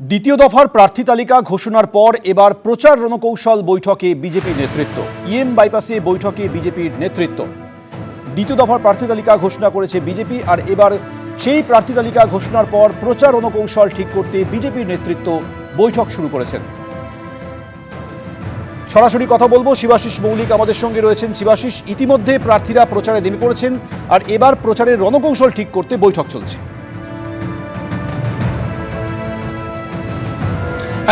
দ্বিতীয় দফার প্রার্থী তালিকা ঘোষণার পর এবার প্রচার রণকৌশল বৈঠকে বিজেপির নেতৃত্ব। ইএম বাইপাসে বৈঠকে বিজেপির নেতৃত্ব। দ্বিতীয় দফার প্রার্থী তালিকা ঘোষণা করেছে বিজেপি, আর এবার সেই প্রার্থী তালিকা ঘোষণার পর প্রচার রণকৌশল ঠিক করতে বিজেপির নেতৃত্ব বৈঠক শুরু করেছেন। সরাসরি কথা বলবো, শিবাশিস মৌলিক আমাদের সঙ্গে রয়েছেন। শিবাশিস, ইতিমধ্যে প্রার্থীরা প্রচারে নেমে পড়েছেন, আর এবার প্রচারের রণকৌশল ঠিক করতে বৈঠক চলছে।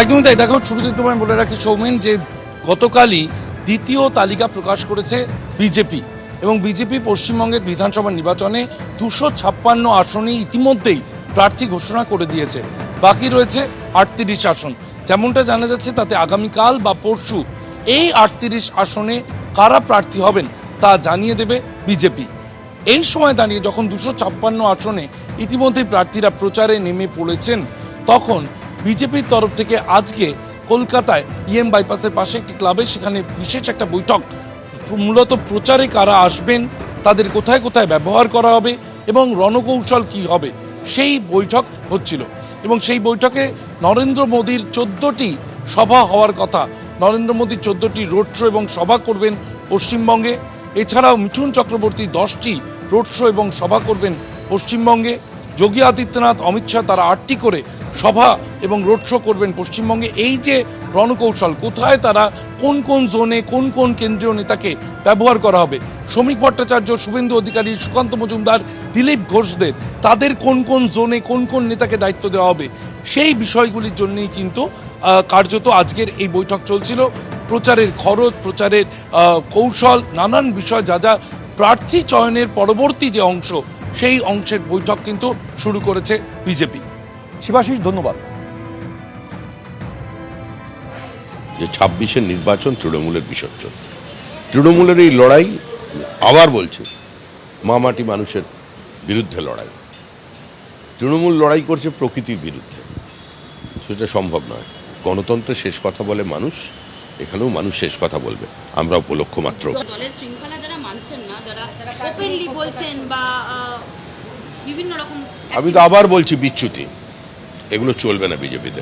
একদমই তাই। দেখো, শুরুতে তোমায় বলে রাখি সৌমেন, যে গতকালই দ্বিতীয় তালিকা প্রকাশ করেছে বিজেপি, এবং বিজেপি পশ্চিমবঙ্গের বিধানসভা নির্বাচনে 256 আসনে ইতিমধ্যেই প্রার্থী ঘোষণা করে দিয়েছে। বাকি রয়েছে 38 আসন। যেমনটা জানা যাচ্ছে, তাতে আগামীকাল বা পরশু এই 38 আসনে কারা প্রার্থী হবেন তা জানিয়ে দেবে বিজেপি। এই সময় দাঁড়িয়ে যখন 256 আসনে ইতিমধ্যেই প্রার্থীরা প্রচারে নেমে পড়েছেন, তখন বিজেপির তরফ থেকে আজকে কলকাতায় ইএম বাইপাসের পাশে একটি ক্লাবে সেখানে বিশেষ একটা বৈঠক, মূলত প্রচারে কারা আসবেন, তাদের কোথায় কোথায় ব্যবহার করা হবে এবং রণকৌশল কি হবে, সেই বৈঠক হচ্ছিল। এবং সেই বৈঠকে নরেন্দ্র মোদীর 14টি সভা হওয়ার কথা। নরেন্দ্র মোদী 14টি রোড শো এবং সভা করবেন পশ্চিমবঙ্গে। এছাড়াও মিঠুন চক্রবর্তী 10টি রোড শো এবং সভা করবেন পশ্চিমবঙ্গে। যোগী আদিত্যনাথ, অমিত শাহ তারা 8টি করে সভা এবং রোড শো করবেন পশ্চিমবঙ্গে। এই যে রণকৌশল, কোথায় তারা কোন কোন জোনে কোন কোন কেন্দ্রীয় নেতাকে ব্যবহার করা হবে, শ্রমিক ভট্টাচার্য, শুভেন্দু অধিকারী, সুকান্ত মজুমদার, দিলীপ ঘোষদের তাদের কোন কোন জোনে কোন কোন নেতাকে দায়িত্ব দেওয়া হবে, সেই বিষয়গুলির জন্যই কিন্তু কার্যত আজকের এই বৈঠক চলছিল। প্রচারের খরচ, প্রচারের কৌশল, নানান বিষয়, যা যা প্রার্থী চয়নের পরবর্তী যে অংশ, সেই অংশের বৈঠক কিন্তু শুরু করেছে বিজেপি। শিবাশিস, ধন্যবাদ। যে 26-এর নির্বাচন তৃণমূলের বিসর্জন। তৃণমূলের এই লড়াই, আবার বলছে, মামাটি মানুষের বিরুদ্ধে লড়াই। তৃণমূল লড়াই করছে প্রকৃতির বিরুদ্ধে, সেটা সম্ভব নয়। গণতন্ত্রে শেষ কথা বলে মানুষ, এখানেও মানুষ শেষ কথা বলবে। আমরা উপলক্ষ মাত্র। দলের শৃঙ্খলা যারা মানছেন না, যারা ওপেনলি বলছেন বা বিভিন্ন রকম, আমি তো আবার বলছি, বিচ্যুতি, এগুলো চলবে না বিজেপিতে।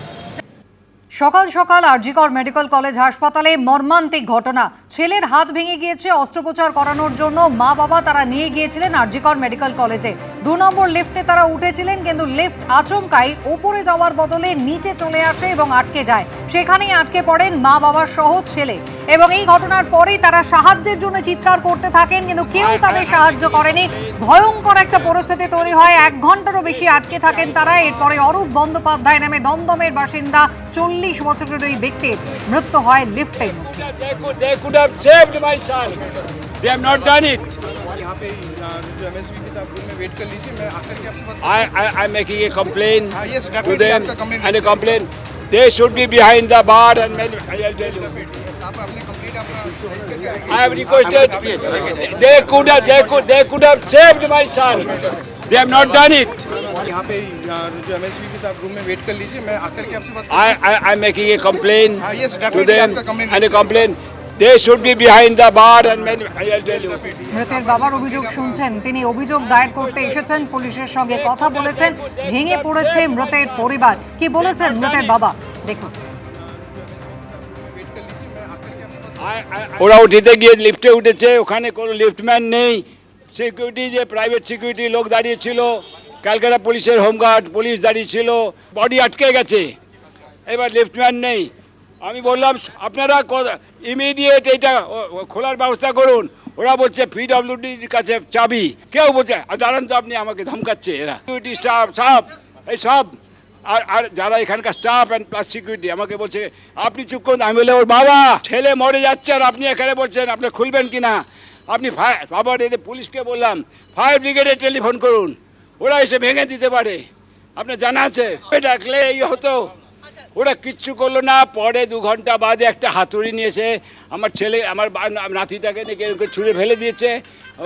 সকাল সকাল আরজিকর মেডিকেল কলেজ হাসপাতালে মর্মান্তিক ঘটনা। ছেলের হাত ভেঙে গিয়েছে, অস্ত্রোপচার করানোর জন্য মা বাবা তারা নিয়ে গিয়েছিলেন আরজিকর মেডিকেল কলেজে। 2 নম্বর লিফটে তারা উঠেছিলেন, কিন্তু লিফট আচমকাই ওপরে যাওয়ার বদলে নিচে চলে আসে এবং আটকে যায়। সেখানেই আটকে পড়েন মা বাবার সহ ছেলে, এবং এই ঘটনার পরেই তারা সাহায্যের জন্য চিৎকার করতে থাকেন, কিন্তু কেউ তাদের সাহায্য করেনি। ভয়ঙ্কর একটা পরিস্থিতি তৈরি হয়। 1 ঘন্টারও বেশি আটকে থাকেন তারা। এরপরে অরূপ বন্দ্যোপাধ্যায় নামে দমদমের বাসিন্দা 40 বছরের ওই ব্যক্তির মৃত্যু হয় লিফটে। They could have saved my son. They have not done it. यहाँ पे जो MSP के साथ रूम में वेट कर लीजिए, मैं आकर के आपसे बात I'm making a complaint yes, to definitely, them आपका complaint and a register. complaint. They should be behind the bar and I'll tell you. yes, आप अपने कंप्लीट अपना I have requested. They could have saved my son. They have not done it. यहाँ पे जो MSP के साथ room में wait कर लीजिए, मैं आकर के आपसे बात I'm making a complaint yes, to definitely, them आपका complaint and a register. complaint. They should be behind the bar and I'll tell you. মৃতের বাবার অভিযোগ শুনছেন। তিনি অভিযোগ দায়ের করতে এসেছেন, পুলিশের সঙ্গে কথা বলেছেন। ভেঙে পড়েছে মৃতের পরিবার। কি বলেছেন মৃতের বাবা, দেখুন। ওরা উঠিতে গিয়ে লিফটে উঠেছে, ওখানে কোনো লিফটম্যান নেই। সিকিউরিটি, যে প্রাইভেট সিকিউরিটি লোক দাঁড়িয়ে ছিল, ক্যালকাটা পুলিশের হোমগার্ড পুলিশ দাঁড়িয়ে ছিল, বডি আটকে গেছে। এবার লিফটম্যান নেই। আমি বললাম আপনারা ইমিডিয়েট এইটা খোলার ব্যবস্থা করুন। ওরা বলছে পিডব্লিউডির কাছে চাবি। কেউ বলছে দাঁড়ান তো, আপনি আমাকে ধমকাচ্ছে এরা। সিকিউরিটি স্টাফ সব, এই সব, আর যারা এখানকার স্টাফ অ্যান্ড প্লাস সিকিউরিটি আমাকে বলছে আপনি চুপ করুন। আমি বলে, ওর বাবা ছেলে মরে যাচ্ছে আর আপনি এখানে বলছেন আপনি খুলবেন কিনা? আপনি বাবার এদের পুলিশকে বললাম ফায়ার ব্রিগেডে টেলিফোন করুন, ওরা এসে ভেঙে দিতে পারে। আপনার জানা আছে ডাকলে এই হতো। ওরা কিচ্ছু করলো না। পরে 2 ঘন্টা বাদে একটা হাতুড়ি নিয়েছে, আমার ছেলে, আমার নাতিটাকে নিয়ে ছুঁড়ে ফেলে দিয়েছে।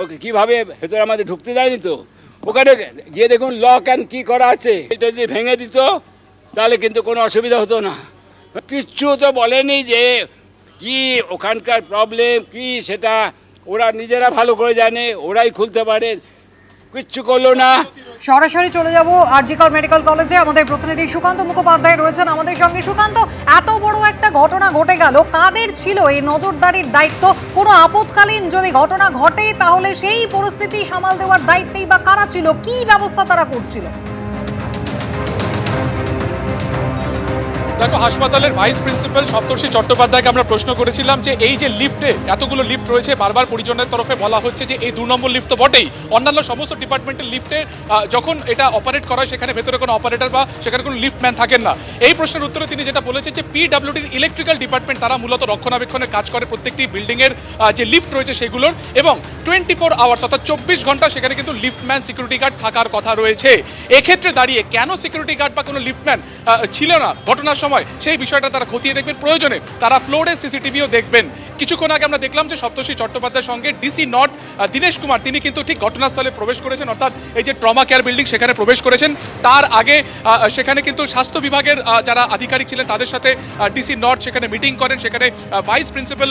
ওকে কীভাবে ভেতরে আমাদের ঢুকতে দেয়নি তো। ওখানে গিয়ে দেখুন লক অ্যান্ড কি করা আছে। এটা যদি ভেঙে দিত তাহলে কিন্তু কোনো অসুবিধা হতো না। কিচ্ছু তো বলেনি যে কি ওখানকার প্রবলেম কি, সেটা ওরা নিজেরা ভালো করে জানে, ওরাই খুলতে পারে। কিচ্ছু করলো না। সরাসরি চলে যাব আরজিকর মেডিকেল কলেজে। আমাদের প্রতিনিধি সুকান্ত মুখোপাধ্যায় রয়েছেন আমাদের সঙ্গে। সুকান্ত, এত বড় একটা ঘটনা ঘটে গেল, কাদের ছিল এই নজরদারির দায়িত্ব? কোনো আপৎকালীন যদি ঘটনা ঘটে তাহলে সেই পরিস্থিতি সামাল দেওয়ার দায়িত্বেই বা কারা ছিল? কি ব্যবস্থা তারা করছিল? দেখো, হাসপাতালের ভাইস প্রিন্সিপাল সপ্তর্ষি চট্টোপাধ্যায়কে আমরা প্রশ্ন করেছিলাম যে এই যে লিফটে এতগুলো লিফট রয়েছে, বারবার পরিজনের তরফে বলা হচ্ছে যে এই 2 নম্বর লিফট তো বটেই, অন্যান্য সমস্ত ডিপার্টমেন্টের লিফটে যখন এটা অপারেট করা হয় সেখানে ভেতরে কোনো অপারেটর বা সেখানে কোনো লিফটম্যান থাকেন না। এই প্রশ্নের উত্তরে তিনি যেটা বলেছেন যে পিডব্লিউডির ইলেকট্রিক্যাল ডিপার্টমেন্ট তারা মূলত রক্ষণাবেক্ষণের কাজ করে প্রত্যেকটি বিল্ডিংয়ের যে লিফট রয়েছে সেগুলোর, এবং 24 আওয়ার্স অর্থাৎ 24 ঘন্টা সেখানে কিন্তু লিফটম্যান সিকিউরিটি গার্ড থাকার কথা রয়েছে। এক্ষেত্রে দাঁড়িয়ে কেন সিকিউরিটি গার্ড বা কোনো লিফটম্যান ছিল না ঘটনার সময়, সেই বিষয়টা তারা খতিয়ে দেখবেন, প্রয়োজনে তারা ফ্লোরে সিসিটিভিও দেখবেন। কিছুক্ষণ আগে আমরা দেখলাম যে সপ্তর্ষি চট্টোপাধ্যায়ের সঙ্গে ডিসি নর্থ দীনেশ কুমার তিনি কিন্তু ঠিক ঘটনাস্থলে প্রবেশ করেছেন, অর্থাৎ এই যে ট্রমা কেয়ার বিল্ডিং সেখানে প্রবেশ করেছেন। তার আগে সেখানে কিন্তু স্বাস্থ্য বিভাগের যারা আধিকারিক ছিলেন তাদের সাথে ডিসি নর্থ সেখানে মিটিং করেন। সেখানে ভাইস প্রিন্সিপাল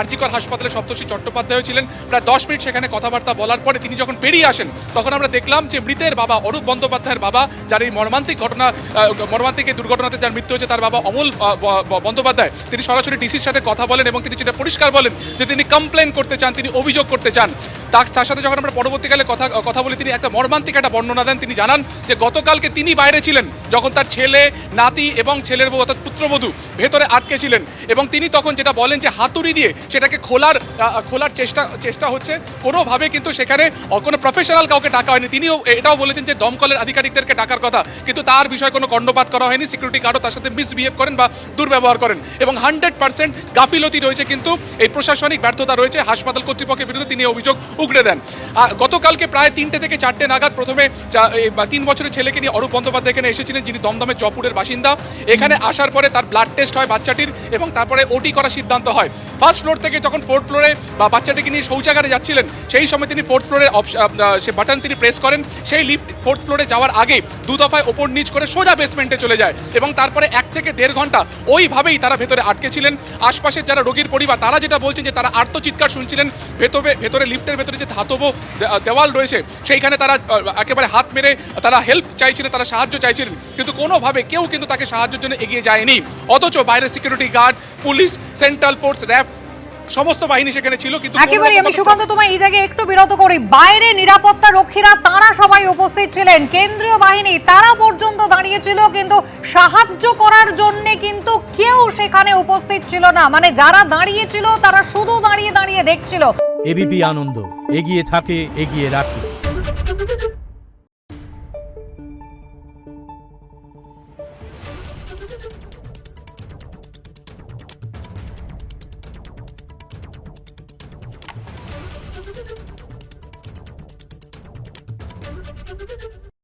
আরজিকর হাসপাতালে সপ্তর্ষি চট্টোপাধ্যায় ছিলেন। প্রায় 10 মিনিট সেখানে কথাবার্তা বলার পরে তিনি যখন বেরিয়ে আসেন তখন আমরা দেখলাম যে মৃতের বাবা অরূপ বন্দ্যোপাধ্যায়ের বাবা, যার এই মর্মান্তিক এই দুর্ঘটনাতে যার মৃত্যু হয়েছে, তার বাবা অমল বন্দ্যোপাধ্যায়, তিনি সরাসরি ডিসির সাথে কথা বলেন এবং তিনি যেটা পরিষ্কার বলেন যে তিনি কমপ্লেন করতে চান, তিনি অভিযোগ করতে চান। তার সাথে যখন আমরা পরবর্তীকালে কথা বলি, তিনি একটা মর্মান্তিক একটা বর্ণনা দেন। তিনি জানান যে গতকালকে তিনি বাইরে ছিলেন যখন তার ছেলে, নাতি এবং ছেলের বউ অর্থাৎ পুত্রবধূ ভেতরে আটকে ছিলেন, এবং তিনি তখন যেটা বলেন যে হাতুড়ি দিয়ে সেটাকে খোলার চেষ্টা হচ্ছে, কোনোভাবে কিন্তু সেখানে কোনো প্রফেশনাল কাউকে ডাকা হয়নি। তিনিও এটাও বলেছেন যে দমকলের আধিকারিকদেরকে ডাকার কথা, কিন্তু তার বিষয়ে কোনো কর্ণপাত করা হয়নি। সিকিউরিটি গার্ডও তার সাথে মিসবিহেভ করেন বা দুর্ব্যবহার করেন, এবং 100% গাফিলতি রয়েছে, কিন্তু এই প্রশাসনিক ব্যর্থতা রয়েছে হাসপাতাল কর্তৃপক্ষের বিরুদ্ধে, তিনি অভিযোগ উগড়ে দেন। আর গতকালকে প্রায় 3টে থেকে 4টে নাগাদ প্রথমে 3 বছরের ছেলেকে নিয়ে অরূপ বন্দ্যোপাধ্যায় এখানে এসেছিলেন, যিনি দমদমের জয়পুরের বাসিন্দা। এখানে আসার পরে তার ব্লাড টেস্ট হয় বাচ্চাটির, এবং তারপরে ওটি করার সিদ্ধান্ত হয়। ফার্স্ট ফ্লোর থেকে যখন 4th ফ্লোরে বা বাচ্চাটিকে নিয়ে শৌচাগারে যাচ্ছিলেন, সেই সময় তিনি 4th ফ্লোরে সে বাটন তিনি প্রেস করেন। সেই লিফট 4th ফ্লোরে যাওয়ার আগে 2 দফায় ওপর নিচ করে সোজা বেসমেন্টে চলে যায়, এবং তারপরে 1 থেকে 1.5 ঘন্টা ওইভাবেই তারা ভেতরে আটকে ছিলেন। আশপাশের যারা রোগীর পরিবার তারা যেটা বলছেন যে তারা আর্তচিৎকার শুনছিলেন। ভেতরে লিফটের ভেতরে যে ধাতব দেওয়াল রয়েছে সেইখানে তারা একেবারে হাত মেরে তারা হেল্প চাইছিলেন, তারা সাহায্য চাইছিলেন, কিন্তু কোনোভাবে কেউ কিন্তু তাকে সাহায্যের জন্য এগিয়ে যায়নি। অথচ বাইরে security guard, police, central force, RAB সমস্ত বাহিনী সেখানে ছিল। কিন্তু একেবারে আমি সুকান্ত তোমায় এই জায়গায় একটু বিরত করি। বাইরে নিরাপত্তা রক্ষীরা তারা সবাই উপস্থিত ছিলেন, কেন্দ্রীয় বাহিনী তারা পর্যন্ত দাঁড়িয়েছিল, কিন্তু সাহায্য করার জন্য কিন্তু কেউ সেখানে উপস্থিত ছিল না। মানে যারা দাঁড়িয়েছিল তারা শুধু দাঁড়িয়ে দাঁড়িয়ে দেখছিল। এবিপি আনন্দ, এগিয়ে থাকে, এগিয়ে রাখে।